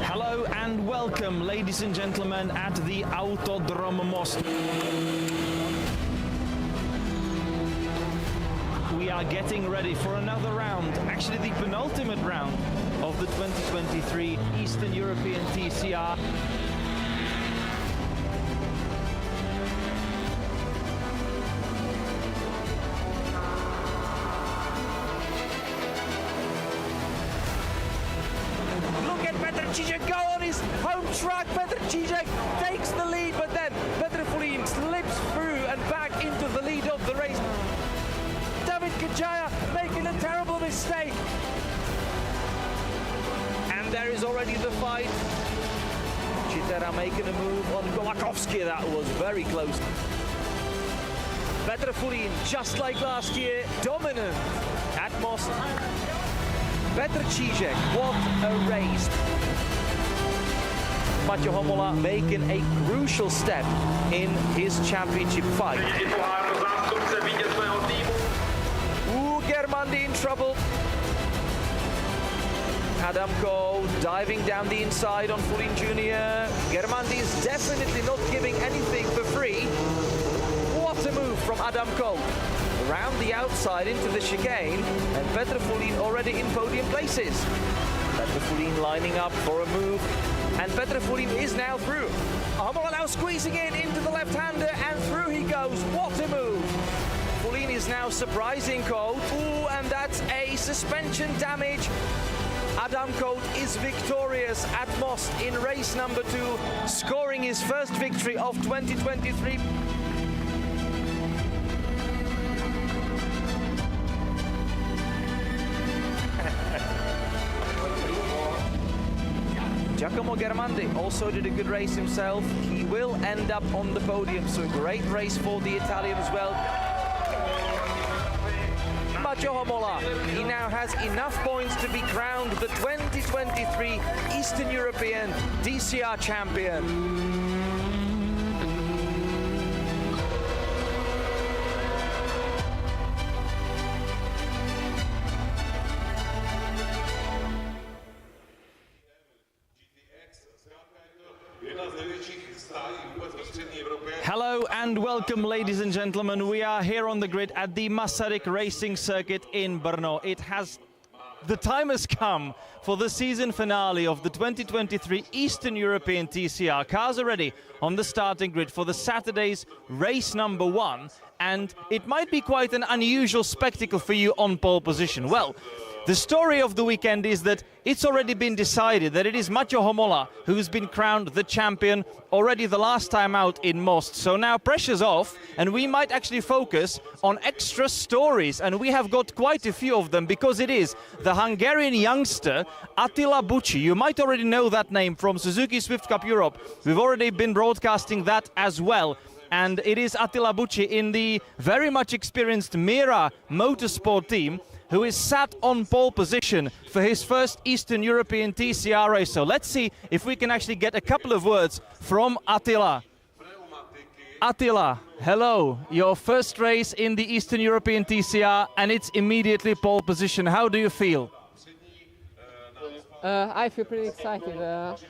Hello and welcome, ladies and gentlemen, at the Autodrom Most. We are getting ready for another round, actually the penultimate round of the 2023 Eastern European TCR. Cicek go on his home track. Petr Cicek takes the lead, but then Petr Fulin slips through and back into the lead of the race. David Kajaya making a terrible mistake. And there is already the fight. Chitera making a move on Golakovsky. That was very close. Petr Fulin, just like last year, dominant at Most. Petr Cicek, what a race. Maťo Homola making a crucial step in his championship fight. Germandi in trouble. Adamko diving down the inside on Fulin Jr. Germandi is definitely not giving anything for free. What a move from Adamko. Around the outside into the chicane, and Petr Fulin already in podium places. Petr Fulin lining up for a move, and Petr Fulin is now through. Homola now squeezing in into the left-hander, and through he goes. What a move! Fulin is now surprising Cote. Ooh, and that's a suspension damage. Adam Cote is victorious at Most in race number 2, scoring his first victory of 2023. Giacomo Germandi also did a good race himself. He will end up on the podium, so a great race for the Italian as well. Maťo Homola, he now has enough points to be crowned the 2023 Eastern European TCR champion. Hello and welcome, ladies and gentlemen. We are here on the grid at the Masaryk Racing Circuit in Brno. The time has come for the season finale of the 2023 Eastern European TCR. Cars are ready on the starting grid for the Saturday's race number 1, and it might be quite an unusual spectacle for you on pole position. Well, the story of the weekend is that it's already been decided that it is Maťo Homola who's been crowned the champion already the last time out in Most. So now pressure's off, and we might actually focus on extra stories, and we have got quite a few of them, because it is the Hungarian youngster Attila Bucci. You might already know that name from Suzuki Swift Cup Europe. We've already been broadcasting that as well. And it is Attila Bucci in the very much experienced Mira Motorsport team, who is sat on pole position for his first Eastern European TCR race. So let's see if we can actually get a couple of words from Attila. Attila, hello. Your first race in the Eastern European TCR, and it's immediately pole position. How do you feel? I feel pretty excited.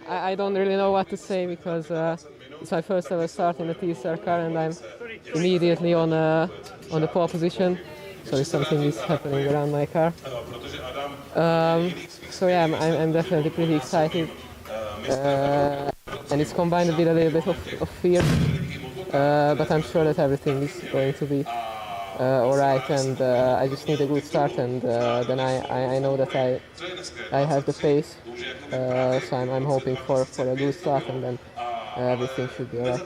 I don't really know what to say, because it's my first ever start in the TCR car, and I'm immediately on the pole position. So something is happening around my car. So yeah, I'm definitely pretty excited, and it's combined with a little bit of fear, but I'm sure that everything is going to be all right, and I just need a good start, and then I know that I have the pace, so I'm hoping for a good start, and then everything should be all right.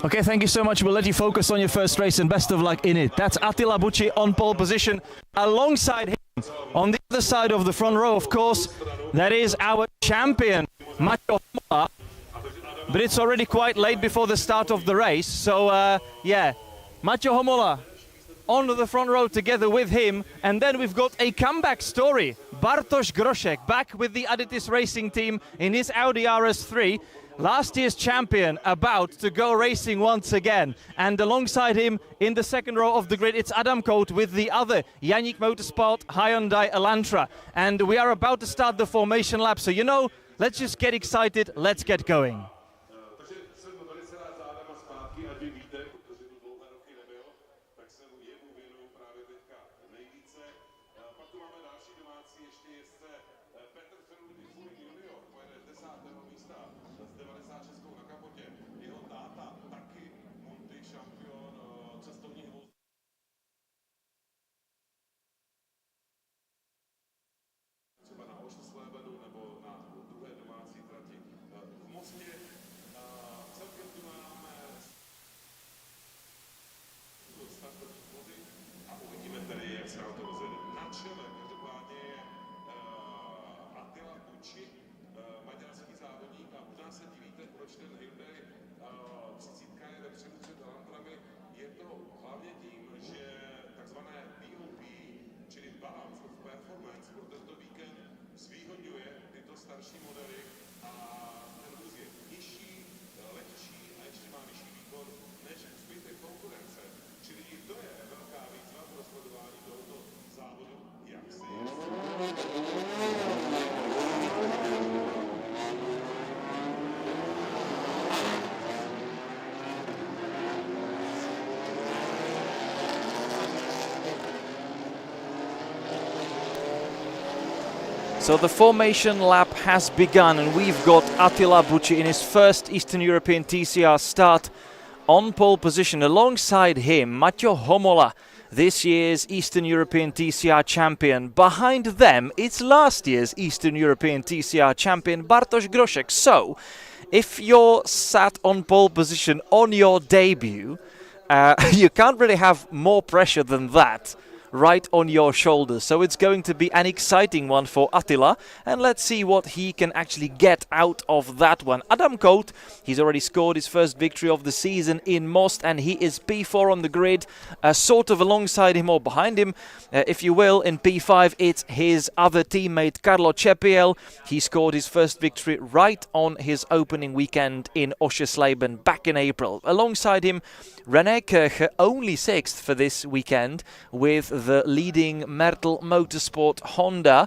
Okay, thank you so much. We'll let you focus on your first race and best of luck in it. That's Attila Bucci on pole position. Alongside him, on the other side of the front row, of course, that is our champion, Maťo Homola. But it's already quite late before the start of the race. So, yeah, Maťo Homola on the front row together with him. And then we've got a comeback story. Bartosz Groszek back with the Aditis Racing team in his Audi RS3. Last year's champion about to go racing once again. And alongside him in the second row of the grid, it's Adam Koht with the other Janik Motorsport Hyundai Elantra. And we are about to start the formation lap. So, you know, let's just get excited. Let's get going. So the formation lap has begun and we've got Attila Bucci in his first Eastern European TCR start on pole position. Alongside him, Maťo Homola, this year's Eastern European TCR champion. Behind them, it's last year's Eastern European TCR champion, Bartosz Groszek. So, if you're sat on pole position on your debut, you can't really have more pressure than that right on your shoulders. So it's going to be an exciting one for Attila, and let's see what he can actually get out of that one. Adam Koht, he's already scored his first victory of the season in Most, and he is P4 on the grid, sort of alongside him or behind him, if you will. In P5, it's his other teammate Carlo Cepiel. He scored his first victory right on his opening weekend in Oschersleben back in April. Alongside him, René Kirche, only 6th for this weekend with the leading Mertl Motorsport Honda.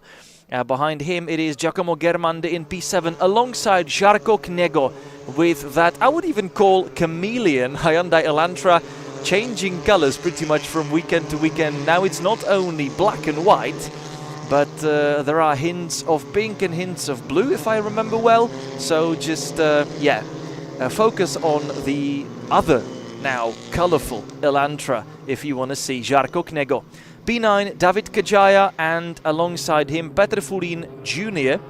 Behind him it is Giacomo Germande in P7 alongside Žarko Knego with that I would even call chameleon Hyundai Elantra, changing colors pretty much from weekend to weekend. Now it's not only black and white, but there are hints of pink and hints of blue if I remember well. So just focus on the other now colourful Elantra if you want to see Žarko Knego. P9, David Kajaya, and alongside him Petr Fulin Jr.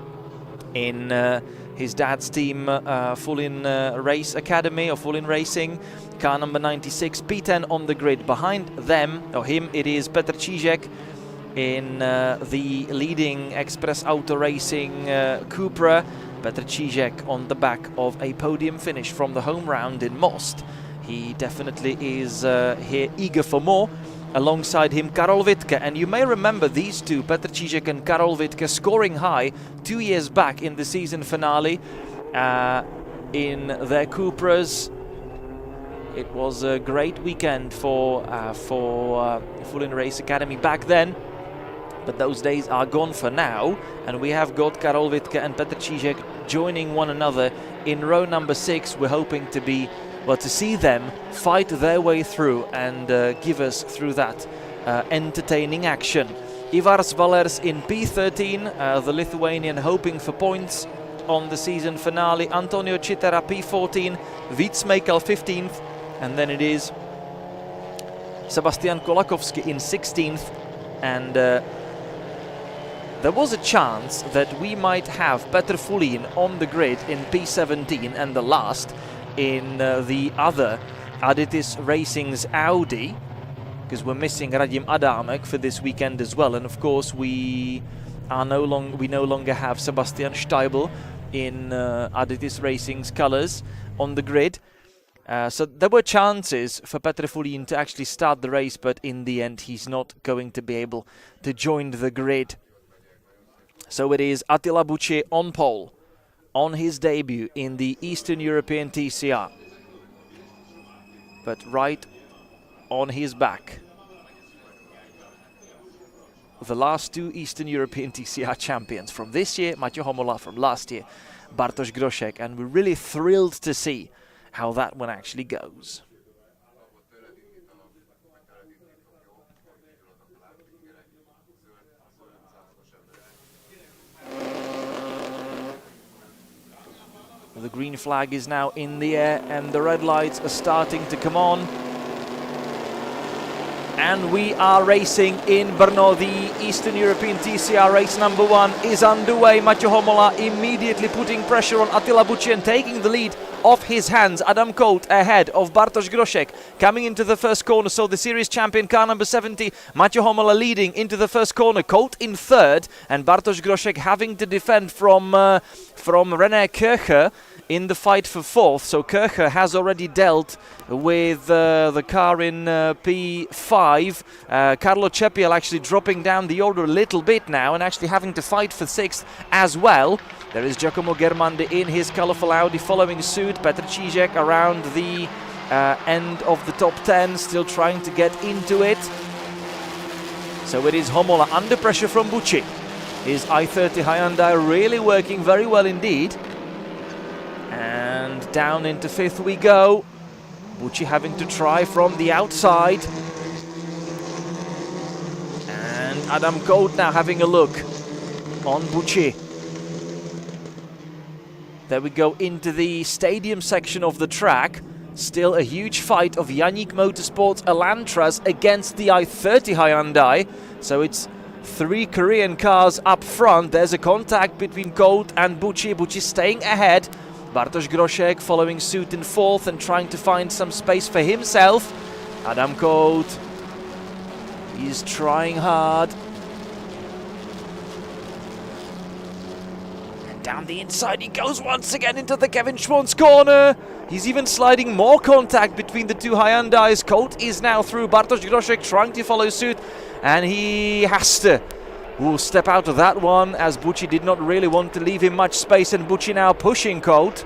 in his dad's team, Fulin Race Academy or Fulin Racing, car number 96, P10 on the grid. Behind them, or him, it is Petr Čížek in the leading Express Auto Racing Cupra. Petr Čížek on the back of a podium finish from the home round in Most. He definitely is here eager for more. Alongside him, Karol Wittke, and you may remember these two, Petr Čížek and Karol Wittke, scoring high 2 years back in the season finale in their Cupras. It was a great weekend for Fulin Race Academy back then, but those days are gone for now, and we have got Karol Wittke and Petr Čížek joining one another in row number 6. We're hoping to see them fight their way through and give us through that entertaining action. Ivars Valers in P13, the Lithuanian hoping for points on the season finale. Antonio Citera P14, Víc Mejkal 15th, and then it is Sebastian Kolakowski in 16th, and there was a chance that we might have Petr Fulin on the grid in P17 and the last in the other Aditis Racing's Audi, because we're missing Radim Adamek for this weekend as well, and of course we no longer have Sebastian Steibel in Aditis Racing's colours on the grid. So there were chances for Petr Fulin to actually start the race, but in the end he's not going to be able to join the grid. So it is Attila Bucci on pole on his debut in the Eastern European TCR. But right on his back, the last two Eastern European TCR champions from this year, Matěj Homola, from last year, Bartosz Groszek, and we're really thrilled to see how that one actually goes. The green flag is now in the air and the red lights are starting to come on. And we are racing in Brno. The Eastern European TCR race number 1 is underway. Matěj Homola immediately putting pressure on Attila Bucci and taking the lead off his hands. Adam Kolt ahead of Bartosz Groszek coming into the first corner. So the series champion, car number 70, Matěj Homola leading into the first corner. Kolt in third, and Bartosz Groszek having to defend from René Kircher in the fight for fourth. So Kircher has already dealt with the car in P5. Carlo Cepiel actually dropping down the order a little bit now and actually having to fight for sixth as well. There is Giacomo Germandi in his colourful Audi following suit. Petr Čížek around the end of the top 10, still trying to get into it. So it is Homola under pressure from Bucci. His i30 Hyundai really working very well indeed. And down into fifth we go. Bucci having to try from the outside. And Adam Kolt now having a look on Bucci. There we go into the stadium section of the track. Still a huge fight of Yannick Motorsports Elantras against the i30 Hyundai. So it's three Korean cars up front. There's a contact between Kolt and Bucci. Bucci staying ahead. Bartosz Groszek following suit in fourth and trying to find some space for himself. Adam Kolt, he's trying hard. And down the inside he goes once again into the Kevin Schwantz corner. He's even sliding more contact between the two Hyundais. Kolt is now through. Bartosz Groszek trying to follow suit, and he has to step out of that one, as Bucci did not really want to leave him much space, and Bucci now pushing Kolt.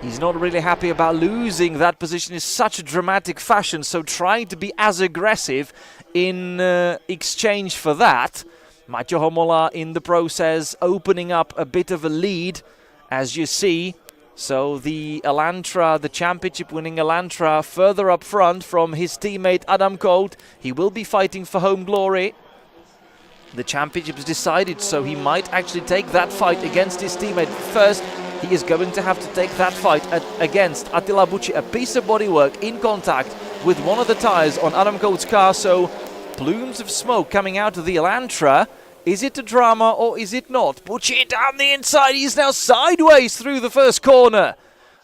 He's not really happy about losing that position in such a dramatic fashion, so trying to be as aggressive in exchange for that. Matěj Homola in the process opening up a bit of a lead, as you see. So the Elantra, the championship winning Elantra, further up front from his teammate Adam Kolt. He will be fighting for home glory. The championship is decided, so he might actually take that fight against his teammate. First, he is going to have to take that fight against Attila Bucci. A piece of bodywork in contact with one of the tyres on Adam Kolt's car, so plumes of smoke coming out of the Elantra. Is it a drama or is it not? Bucci down the inside, he's now sideways through the first corner.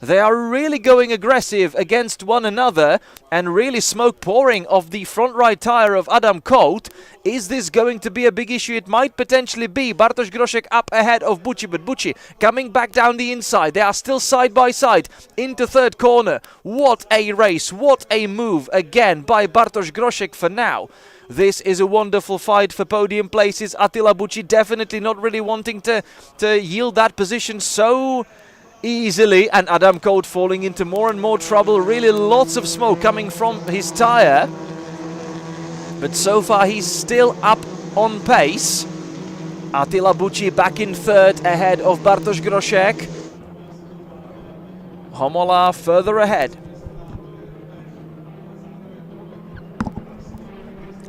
They are really going aggressive against one another and really smoke pouring off the front right tyre of Adam Kolt. Is this going to be a big issue? It might potentially be. Bartosz Groszek up ahead of Bucci, but Bucci coming back down the inside. They are still side by side into third corner. What a race, what a move again by Bartosz Groszek for now. This is a wonderful fight for podium places. Attila Bucci definitely not really wanting to yield that position so easily, and Adam Kolt falling into more and more trouble. Really lots of smoke coming from his tyre, but so far he's still up on pace. Attila Bucci back in third ahead of Bartosz Groszek. Homola further ahead.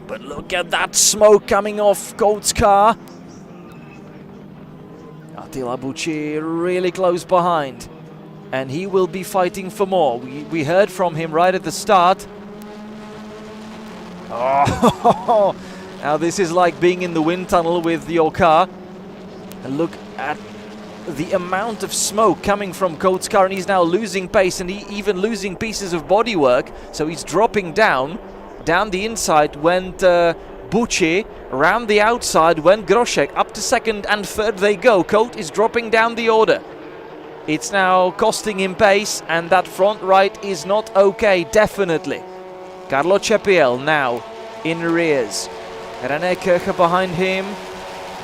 But look at that smoke coming off Kolt's car. Attila Bucci really close behind, and he will be fighting for more. We heard from him right at the start Oh, now this is like being in the wind tunnel with your car. And look at the amount of smoke coming from Coates' car, and he's now losing pace and even losing pieces of bodywork. So he's dropping down the inside went Bucci, around the outside went Groszek, up to second and third they go. Coates is dropping down the order. It's now costing him pace, and that front right is not okay, definitely. Carlo Cepiel now in rears. René Kircher behind him.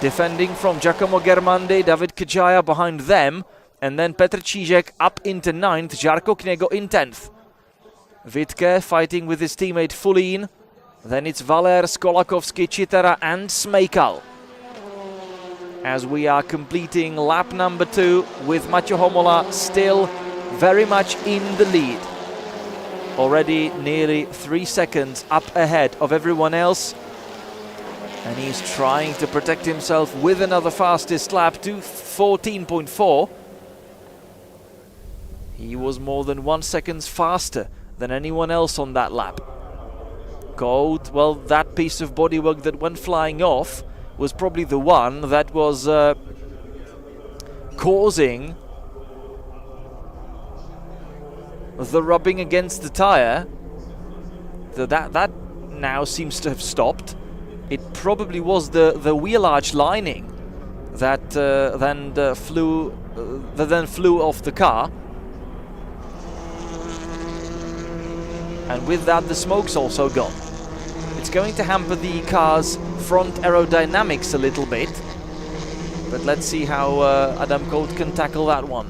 Defending from Giacomo Germandi, David Kajaya behind them. And then Petr Čížek up into 9th, Žarko Knego in 10th. Wittke fighting with his teammate Fulin. Then it's Valer, Skolakovsky, Chitara and Smejkal. As we are completing lap number 2 with Maťo Homola still very much in the lead. Already nearly 3 seconds up ahead of everyone else. And he's trying to protect himself with another fastest lap to 14.4. He was more than 1 second faster than anyone else on that lap. Coates, well, that piece of bodywork that went flying off was probably the one that was causing the rubbing against the tire. That now seems to have stopped. It probably was the wheel arch lining that then flew off the car. And with that, the smoke's also gone. It's going to hamper the car's front aerodynamics a little bit. But let's see how Adam Coates can tackle that one.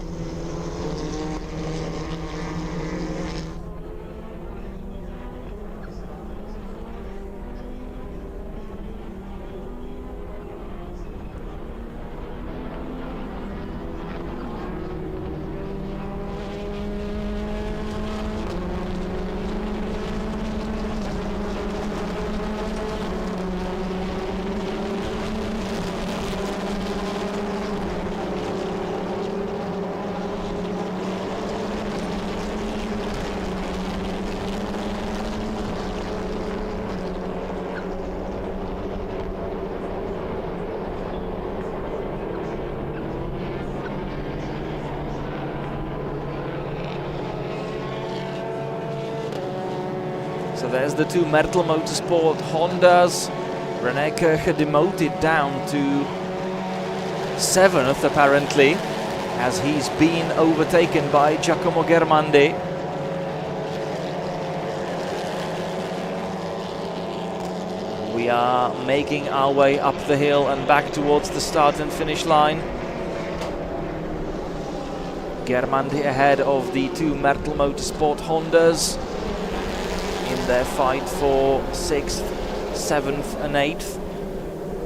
So there's the two Mertl Motorsport Hondas. René Kircher demoted down to 7th apparently, as he's been overtaken by Giacomo Germandi. We are making our way up the hill and back towards the start and finish line. Germandi ahead of the two Mertl Motorsport Hondas in their fight for 6th, 7th and 8th.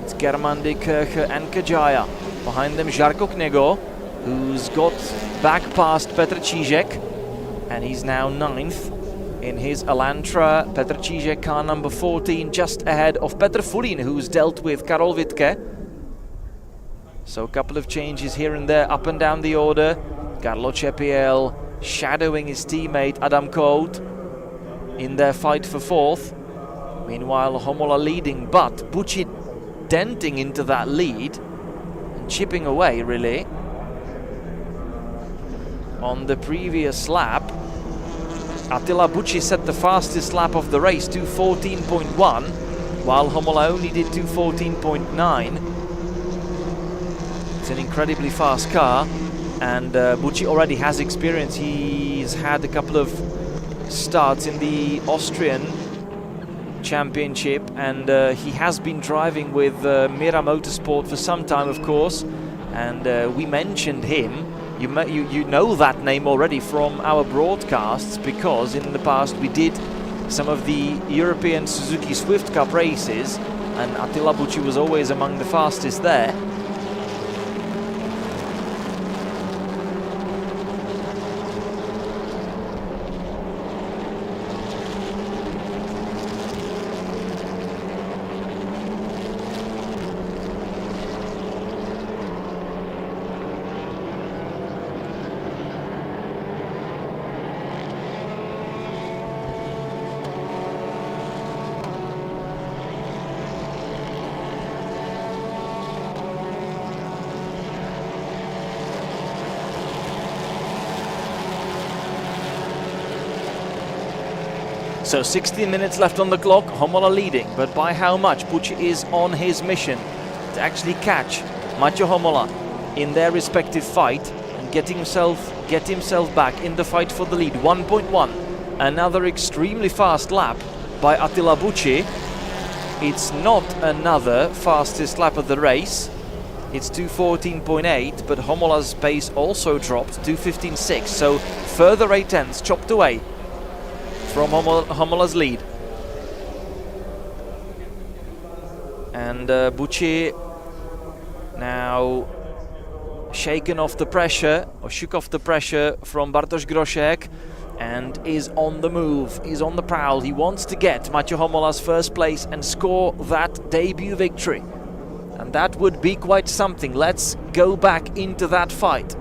It's Germandi, Kircher and Kajaya. Behind them Žarko Knego, who's got back past Petr Čížek, and he's now 9th in his Elantra. Petr Čížek, car number 14, just ahead of Petr Fulin, who's dealt with Karol Wittke. So a couple of changes here and there, up and down the order. Carlo Cepiel shadowing his teammate Adam Coates in their fight for 4th. Meanwhile, Homola leading, but Bucci denting into that lead and chipping away, really. On the previous lap, Attila Bucci set the fastest lap of the race, 2:14.1, while Homola only did 2:14.9. It's an incredibly fast car, and Bucci already has experience. He's had a couple of starts in the Austrian Championship, and he has been driving with Mira Motorsport for some time, of course, and we mentioned him. You know that name already from our broadcasts, because in the past we did some of the European Suzuki Swift Cup races, and Attila Bucci was always among the fastest there. So 16 minutes left on the clock, Homola leading, but by how much? Bucci is on his mission to actually catch Macho Homola in their respective fight and get himself back in the fight for the lead. 1.1, another extremely fast lap by Attila Bucci. It's not another fastest lap of the race. It's 2:14.8, but Homola's pace also dropped, 2:15.6. So further 8 tenths chopped away from Homola's lead. And Bucci now shaken off the pressure, or shook off the pressure from Bartosz Groszek, and is on the move, is on the prowl. He wants to get Macho Homola's first place and score that debut victory. And that would be quite something. Let's go back into that fight.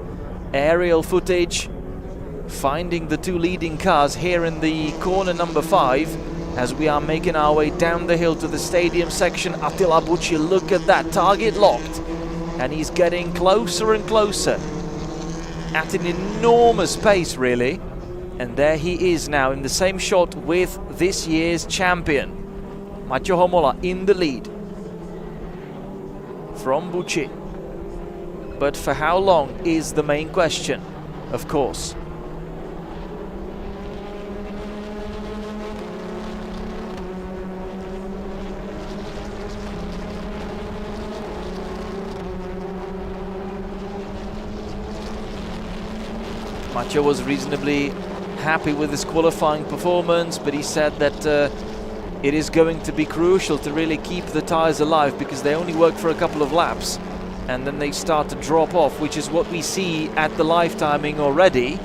Aerial footage, finding the two leading cars here in the corner number 5 as we are making our way down the hill to the stadium section. Attila Bucci, look at that, target locked. And he's getting closer and closer at an enormous pace, really. And there he is now in the same shot with this year's champion. Macho Homola in the lead from Bucci. But for how long is the main question, of course. Macho was reasonably happy with his qualifying performance, but he said that it is going to be crucial to really keep the tires alive because they only work for a couple of laps and then they start to drop off, which is what we see at the live timing already.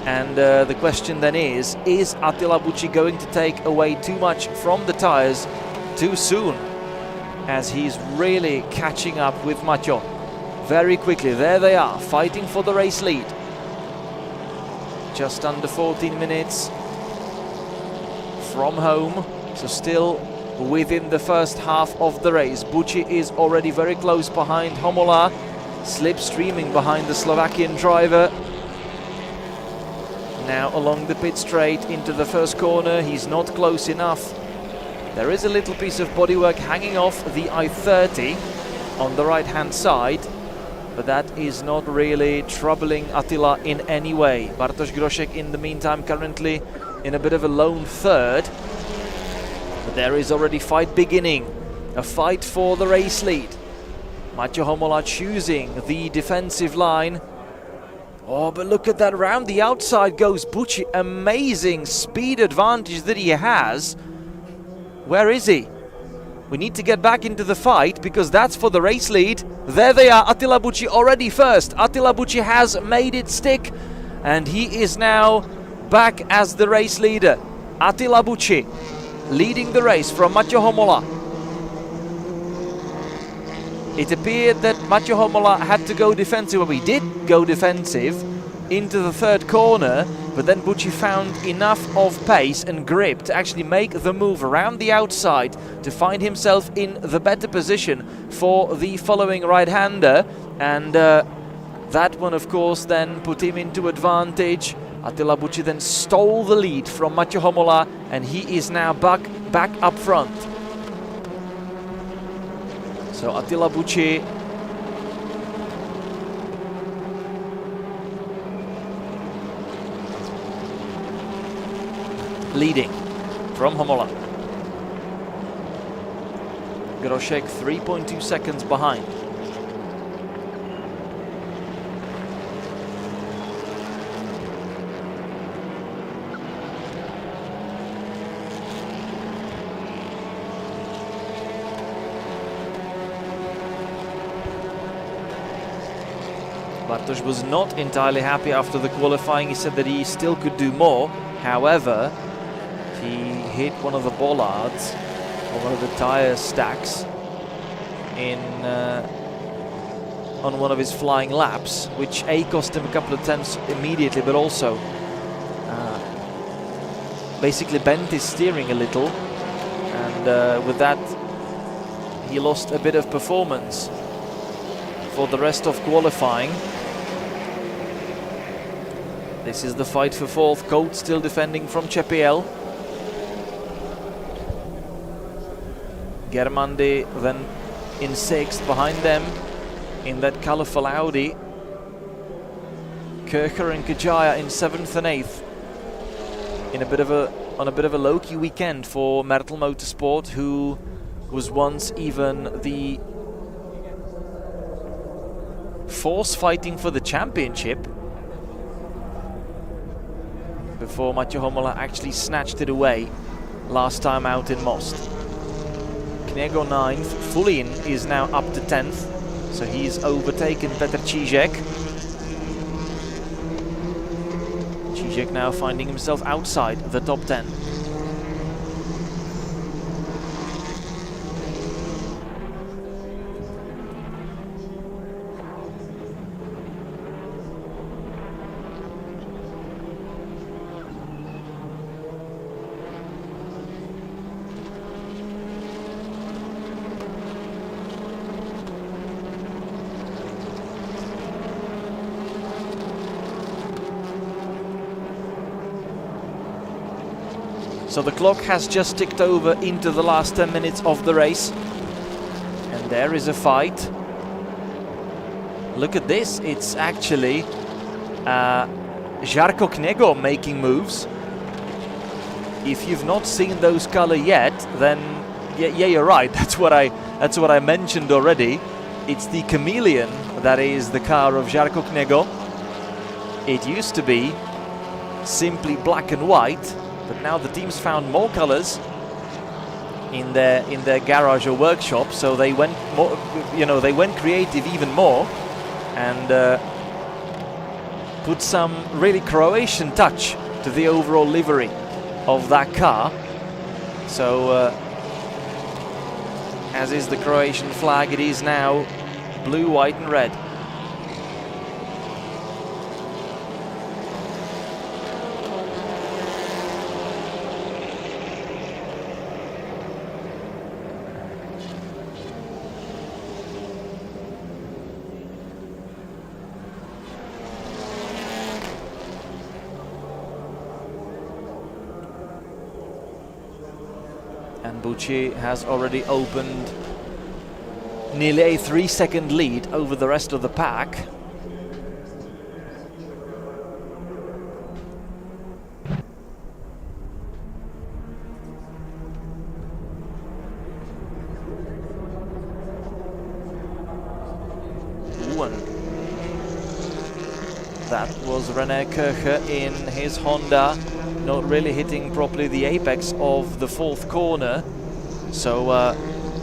And the question then is Attila Bucci going to take away too much from the tires too soon, as he's really catching up with Macho very quickly. There they are, fighting for the race lead. Just under 14 minutes from home, so still within the first half of the race. Bucci is already very close behind Homola, slipstreaming behind the Slovakian driver. Now along the pit straight into the first corner, he's not close enough. There is a little piece of bodywork hanging off the I-30 on the right hand side, but that is not really troubling Attila in any way. Bartosz Groszek in the meantime currently in a bit of a lone third. But there is already fight beginning, a fight for the race lead. Macho Homola choosing the defensive line. Oh, but look at that, around the outside goes Bucci. Amazing speed advantage that he has. Where is he? We need to get back into the fight because that's for the race lead. There they are, Attila Bucci already first. Attila Bucci has made it stick and he is now back as the race leader. Attila Bucci leading the race from Macho Homola. It appeared that Macho Homola had to go defensive, well, he did go defensive into the third corner, but then Bucci found enough of pace and grip to actually make the move around the outside to find himself in the better position for the following right-hander, and that one of course then put him into advantage. Attila Bucci then stole the lead from Macho Homola and he is now back up front. So Attila Bucci leading from Homola. Groszek 3.2 seconds behind. Bartosz was not entirely happy after the qualifying. He said that he still could do more. However, he hit one of the bollards or one of the tire stacks on one of his flying laps, which cost him a couple of tenths immediately, but also basically bent his steering a little, and with that he lost a bit of performance for the rest of qualifying. This is the fight for fourth. Coates still defending from Chepiel. Germandi then in 6th behind them in that colourful Audi. Kircher and Kajaya in 7th and 8th on a bit of a low-key weekend for Mertl Motorsport, who was once even the force fighting for the championship before Mathieu Homola actually snatched it away last time out in Most. Kniego 9th, Fulin is now up to 10th, so he's overtaken Petr Čížek. Čížek now finding himself outside the top 10. So the clock has just ticked over into the last 10 minutes of the race. And there is a fight. Look at this, it's actually Žarko Kniego making moves. If you've not seen those color yet, then yeah, you're right. That's what I mentioned already. It's the Chameleon that is the car of Žarko Kniego. It used to be simply black and white, but now the team's found more colors in their garage or workshop, so they went more, they went creative even more and put some really Croatian touch to the overall livery of that car. So as is the Croatian flag, it is now blue, white and red. And Bucci has already opened nearly a 3-second lead over the rest of the pack. That was René Kircher in his Honda, not really hitting properly the apex of the 4th corner, so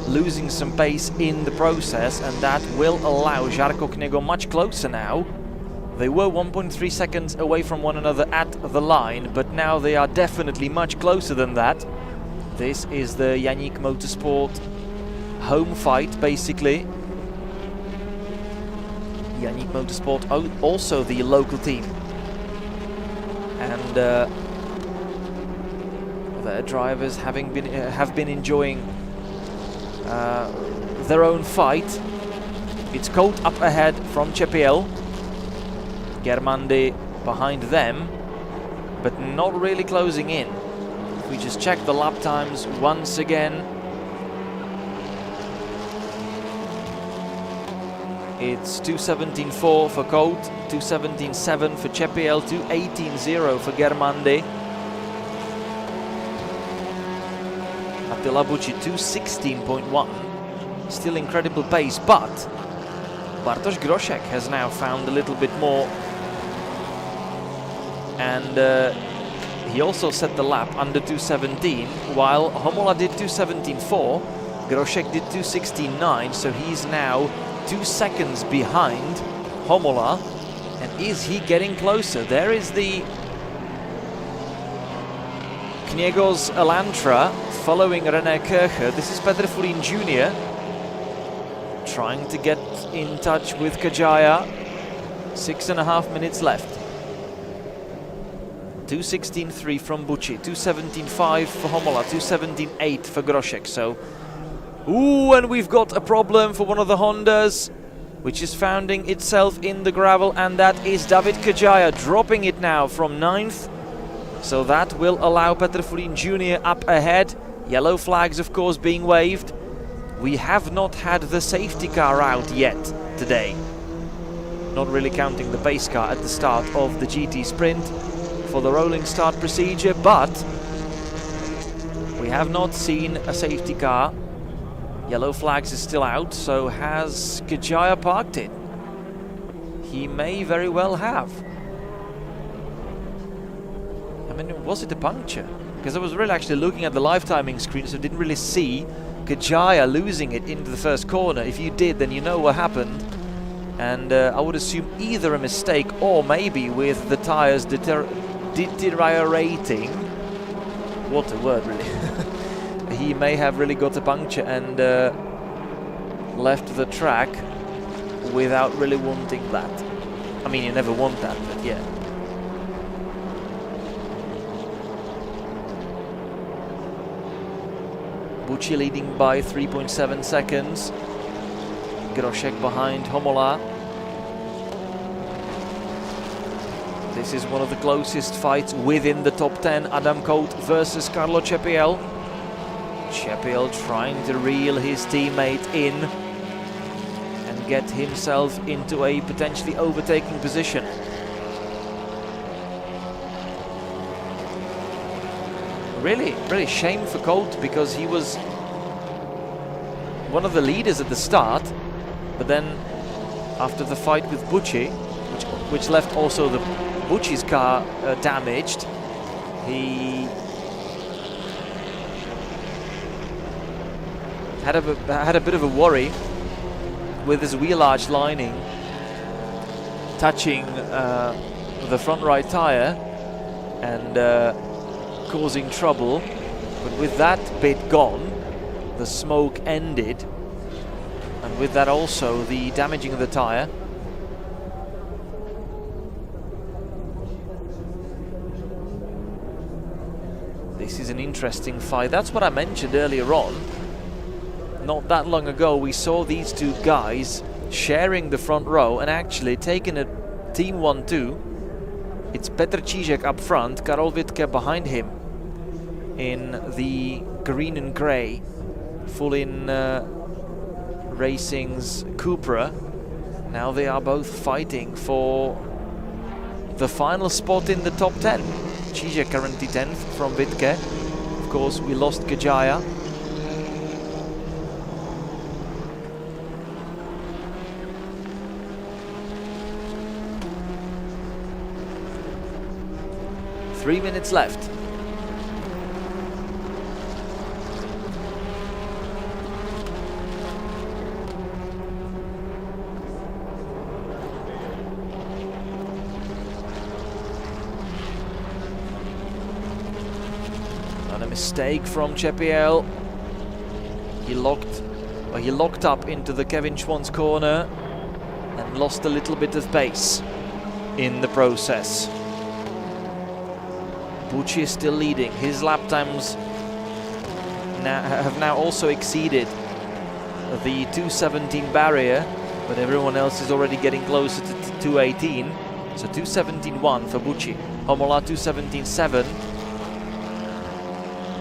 losing some pace in the process, and that will allow Žarko Kniego much closer now. They were 1.3 seconds away from one another at the line, but now they are definitely much closer than that. This is the Janík Motorsport home fight, basically. Janík Motorsport also the local team, and their drivers have been enjoying their own fight. It's Colt up ahead from Chepiel, Germandi behind them, but not really closing in. If we just check the lap times once again, it's 2:17.4 for Colt, 2:17.7 for Chepiel, 2:18.0 for Germandi. Attila Bucci 2:16.1, still incredible pace, but Bartosz Groszek has now found a little bit more, and he also set the lap under 2:17, while Homola did 2:17.4, Groszek did 2:16.9, so he's now 2 seconds behind Homola. And is he getting closer? There is the Kniego's Elantra following René Kircher. This is Petr Fulin Jr. trying to get in touch with Kajaya. 6.5 minutes left. 2:16.3 from Bucci, 2:17.5 for Homola, 2:17.8 for Groszek. So, ooh, and we've got a problem for one of the Hondas, which is finding itself in the gravel, and that is David Kajaya dropping it now from 9th. So that will allow Petr Fulin Jr. up ahead. Yellow flags, of course, being waved. we have not had the safety car out yet today. Not really counting the pace car at the start of the GT sprint for the rolling start procedure, but we have not seen a safety car. Yellow flags is still out, so has Kajaya parked it? He may very well have. I mean, was it a puncture? Because I was really actually looking at the live timing screen, so didn't really see Kajaya losing it into the first corner. If you did, then you know what happened. And I would assume either a mistake or maybe with the tires deteriorating. What a word, really. He may have really got a puncture and left the track without really wanting that. I mean, you never want that, but yeah. Bucci leading by 3.7 seconds. Groszek behind Homola. This is one of the closest fights within the top 10. Adam Colt versus Carlo Cepiel. Cepiel trying to reel his teammate in and get himself into a potentially overtaking position. Really shame for Colt, because he was one of the leaders at the start, but then after the fight with Bucci, which left also the Bucci's car damaged, he had a bit of a worry with his wheel arch lining touching the front right tire and causing trouble. But with that bit gone, the smoke ended, and with that also the damaging of the tire. This is an interesting fight. That's what I mentioned earlier on. Not that long ago we saw these two guys sharing the front row and actually taking a team 1-2. It's Petr Čížek up front, Karol Wittke behind him in the green and grey Full-In Racing's Cupra. Now they are both fighting for the final spot in the top 10. Čížek currently 10th from Wittke. Of course, we lost Kajaya. Three minutes left. And a mistake from Cepiel. He locked up into the Kevin Schwantz corner and lost a little bit of pace in the process. Bucci is still leading. His lap times have now also exceeded the 2:17 barrier, but everyone else is already getting closer to 2:18. So 2:17.1 for Bucci. Homola 2:17.7.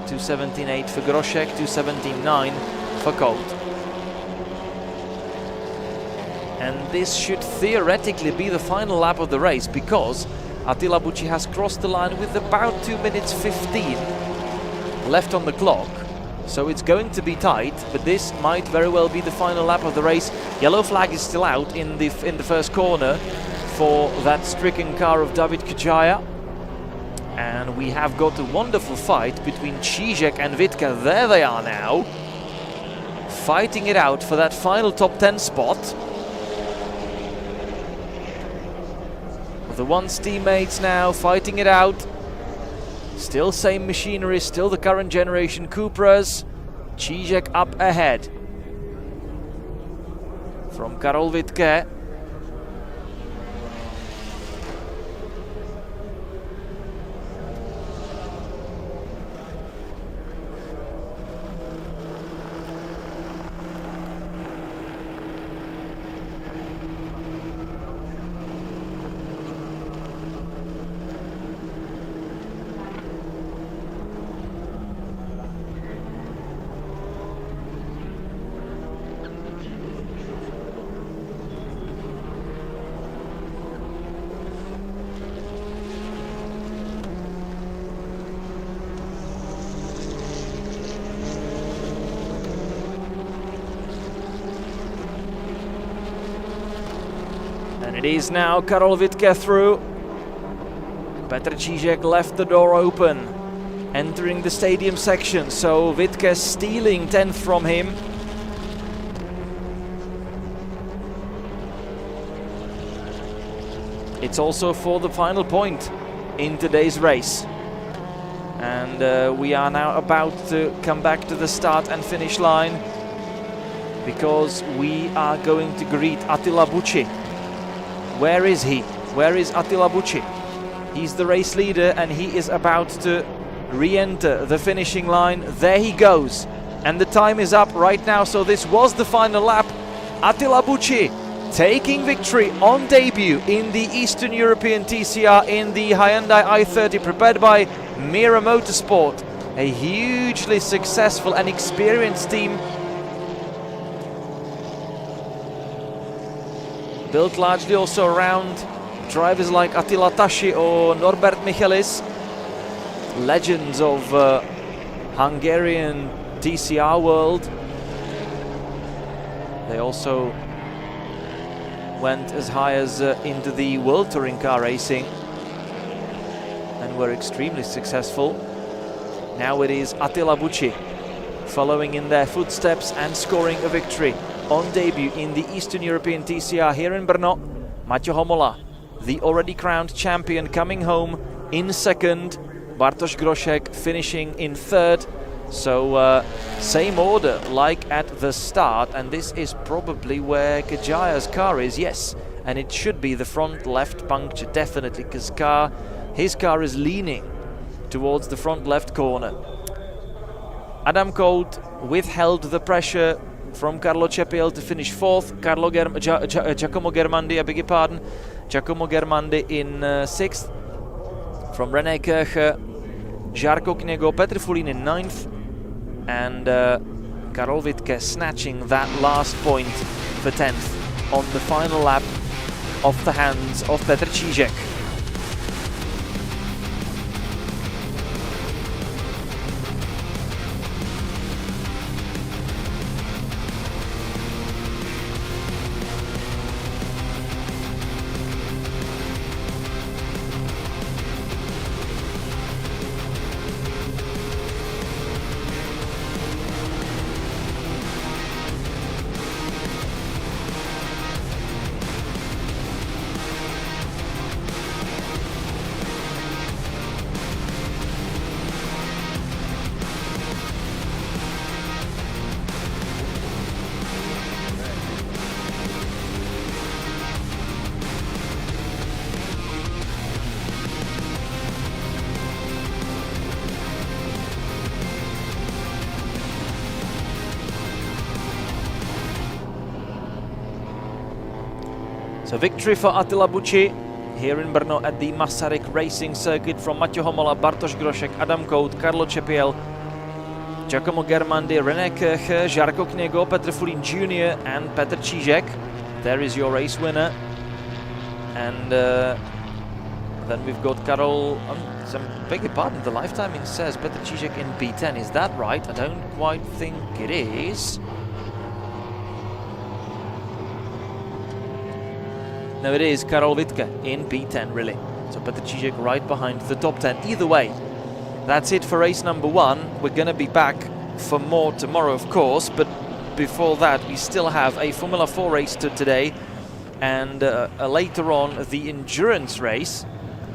2:17.8 for Groszek. 2:17.9 for Colt. And this should theoretically be the final lap of the race, because Attila Bucci has crossed the line with about 2 minutes 15 left on the clock. So it's going to be tight, but this might very well be the final lap of the race. Yellow flag is still out in the first corner for that stricken car of David Kajaya. And we have got a wonderful fight between Čížek and Wittke. There they are now, fighting it out for that final top 10 spot. The once teammates now fighting it out. Still same machinery, still the current generation Cupras. Čížek up ahead from Karol Wittke. And it is now Karol Wittke through. Petr Čížek left the door open, entering the stadium section, so Wittke stealing 10th from him. It's also for the final point in today's race. And we are now about to come back to the start and finish line, because we are going to greet Attila Bucci. Where is he? Where is Attila Bucci? He's the race leader and he is about to re-enter the finishing line. There he goes. And the time is up right now, so this was the final lap. Attila Bucci taking victory on debut in the Eastern European TCR in the Hyundai i30 prepared by Mira Motorsport. A hugely successful and experienced team, built largely also around drivers like Attila Tashi or Norbert Michelis, legends of Hungarian TCR world. They also went as high as into the World Touring Car Racing and were extremely successful. Now it is Attila Bucci following in their footsteps and scoring a victory on debut in the Eastern European TCR here in Brno. Maťo Homola, the already crowned champion, coming home in second. Bartosz Groszek finishing in third. So same order like at the start, and this is probably where Kajaya's car is, yes. And it should be the front left puncture, definitely, because his car is leaning towards the front left corner. Adam Colt withheld the pressure from Carlo Cepiel to finish fourth. Giacomo Germandi, I beg your pardon. Giacomo Germandi in sixth. From René Kircher, Žarko Kněgo, Petr Fulín in ninth. And Karol Wittke snatching that last point for 10th on the final lap off the hands of Petr Čížek. So victory for Attila Bucci here in Brno at the Masaryk Racing Circuit from Maťo Homola, Bartosz Groszek, Adam Colt, Carlo Cepiel, Giacomo Germandi, René Kircher, Žarko Kněgo, Petr Fulín Jr. and Petr Čížek. There is your race winner. And then we've got Karol, beg your pardon, the lifetime in says Petr Čížek in P10. Is that right? I don't quite think it is. No, it is Karol Wittke in P10, really. So Petr Čížek right behind the top 10. Either way, that's it for race number 1. We're going to be back for more tomorrow, of course, but before that, we still have a Formula 4 race today, and later on, the endurance race.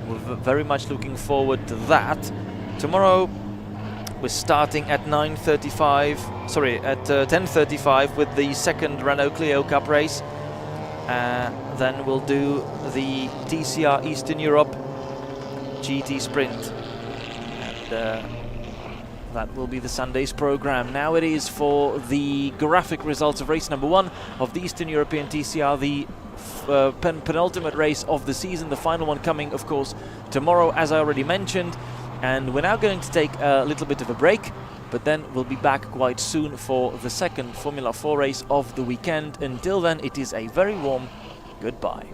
We're very much looking forward to that. Tomorrow, we're starting at 10:35 with the second Renault Clio Cup race. Then we'll do the TCR Eastern Europe GT Sprint, and that will be the Sunday's program. Now it is for the graphic results of race number 1 of the Eastern European TCR, the penultimate race of the season, the final one coming, of course, tomorrow, as I already mentioned. And we're now going to take a little bit of a break, but then we'll be back quite soon for the second Formula 4 race of the weekend. Until then, it is a very warm goodbye.